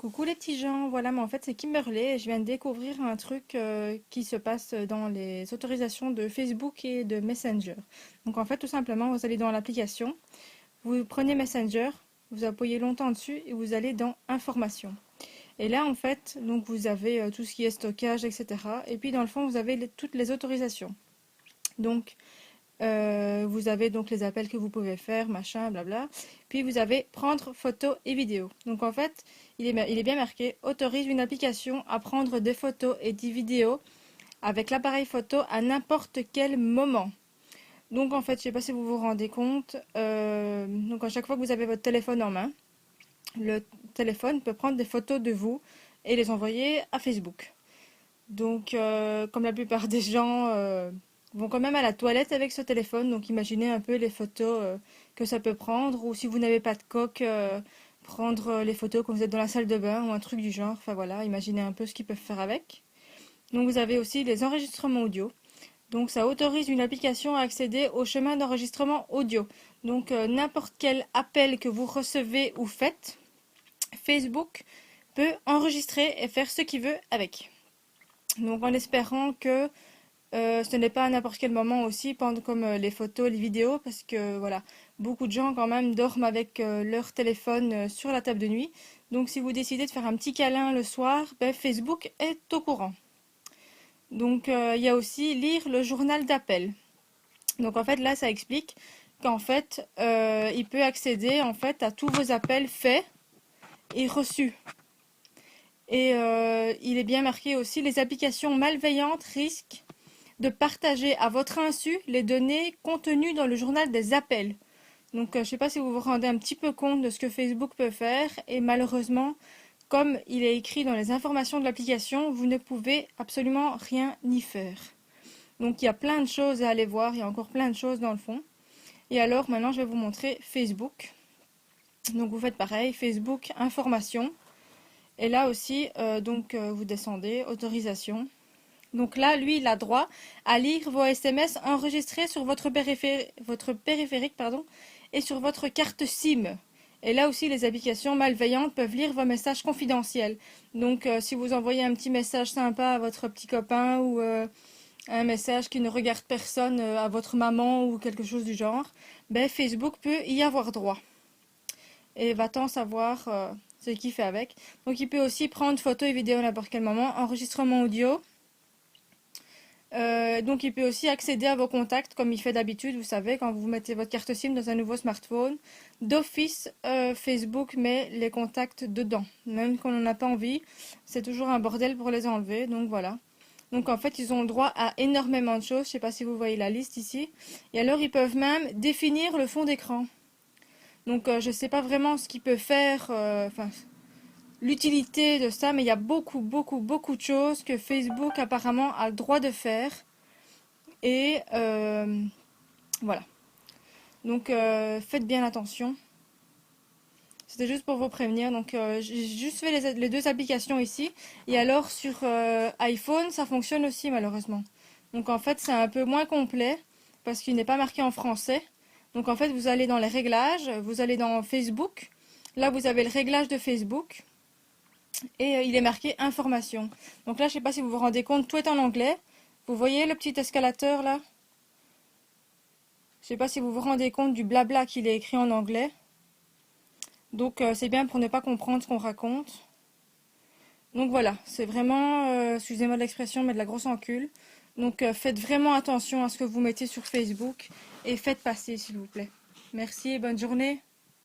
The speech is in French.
Coucou les petits gens, voilà, mais en fait c'est Kimberly et je viens de découvrir un truc qui se passe dans les autorisations de Facebook et de Messenger. Donc en fait tout simplement vous allez dans l'application, vous prenez Messenger, vous appuyez longtemps dessus et vous allez dans Informations. Et là en fait donc vous avez tout ce qui est stockage etc. Et puis dans le fond vous avez toutes les autorisations. Donc vous avez donc les appels que vous pouvez faire, machin, blabla. Puis vous avez prendre photos et vidéos. Donc en fait, il est bien marqué autorise une application à prendre des photos et des vidéos avec l'appareil photo à n'importe quel moment. Donc en fait, je ne sais pas si vous vous rendez compte, donc à chaque fois que vous avez votre téléphone en main, le téléphone peut prendre des photos de vous et les envoyer à Facebook. Donc, comme la plupart des gens vont quand même à la toilette avec ce téléphone, donc imaginez un peu les photos que ça peut prendre, ou si vous n'avez pas de coque, prendre les photos quand vous êtes dans la salle de bain ou un truc du genre. Enfin voilà, imaginez un peu ce qu'ils peuvent faire avec. Donc vous avez aussi les enregistrements audio. Donc ça autorise une application à accéder au chemin d'enregistrement audio. Donc n'importe quel appel que vous recevez ou faites, Facebook peut enregistrer et faire ce qu'il veut avec. Donc en espérant que ce n'est pas à n'importe quel moment aussi, comme les photos, les vidéos, parce que voilà, beaucoup de gens quand même dorment avec leur téléphone sur la table de nuit. Donc si vous décidez de faire un petit câlin le soir, ben, Facebook est au courant. Donc il y a aussi lire le journal d'appel. Donc en fait là ça explique qu'en fait il peut accéder en fait à tous vos appels faits et reçus. Et il est bien marqué aussi les applications malveillantes risquent de partager à votre insu les données contenues dans le journal des appels. Donc je ne sais pas si vous vous rendez un petit peu compte de ce que Facebook peut faire et malheureusement, comme il est écrit dans les informations de l'application, vous ne pouvez absolument rien y faire. Donc il y a plein de choses à aller voir, il y a encore plein de choses dans le fond. Et alors maintenant je vais vous montrer Facebook. Donc vous faites pareil, Facebook, information. Et là aussi, vous descendez, autorisation. Donc là, lui, il a droit à lire vos SMS enregistrés sur votre périphérique et sur votre carte SIM. Et là aussi, les applications malveillantes peuvent lire vos messages confidentiels. Donc, si vous envoyez un petit message sympa à votre petit copain ou un message qui ne regarde personne à votre maman ou quelque chose du genre, ben, Facebook peut y avoir droit. Et va-t-en savoir ce qu'il fait avec. Donc, il peut aussi prendre photos et vidéos à n'importe quel moment, enregistrement audio. Donc il peut aussi accéder à vos contacts comme il fait d'habitude, vous savez, quand vous mettez votre carte SIM dans un nouveau smartphone. D'office, Facebook met les contacts dedans. Même quand on n'a pas envie, c'est toujours un bordel pour les enlever, donc voilà. Donc en fait, ils ont le droit à énormément de choses, je ne sais pas si vous voyez la liste ici. Et alors, ils peuvent même définir le fond d'écran. Donc je ne sais pas vraiment ce qu'ils peuvent faire, l'utilité de ça, mais il y a beaucoup, beaucoup, beaucoup de choses que Facebook apparemment a le droit de faire. Et voilà. Donc faites bien attention. C'était juste pour vous prévenir. Donc j'ai juste fait les deux applications ici. Et alors sur iPhone, ça fonctionne aussi malheureusement. Donc en fait c'est un peu moins complet parce qu'il n'est pas marqué en français. Donc en fait vous allez dans les réglages, vous allez dans Facebook. Là vous avez le réglage de Facebook. Et il est marqué information. Donc là je ne sais pas si vous vous rendez compte, tout est en anglais. Vous voyez le petit escalateur là? Je ne sais pas si vous vous rendez compte du blabla qu'il est écrit en anglais. Donc c'est bien pour ne pas comprendre ce qu'on raconte. Donc voilà, c'est vraiment, excusez-moi de l'expression, mais de la grosse encule. Donc faites vraiment attention à ce que vous mettez sur Facebook et faites passer s'il vous plaît. Merci et bonne journée.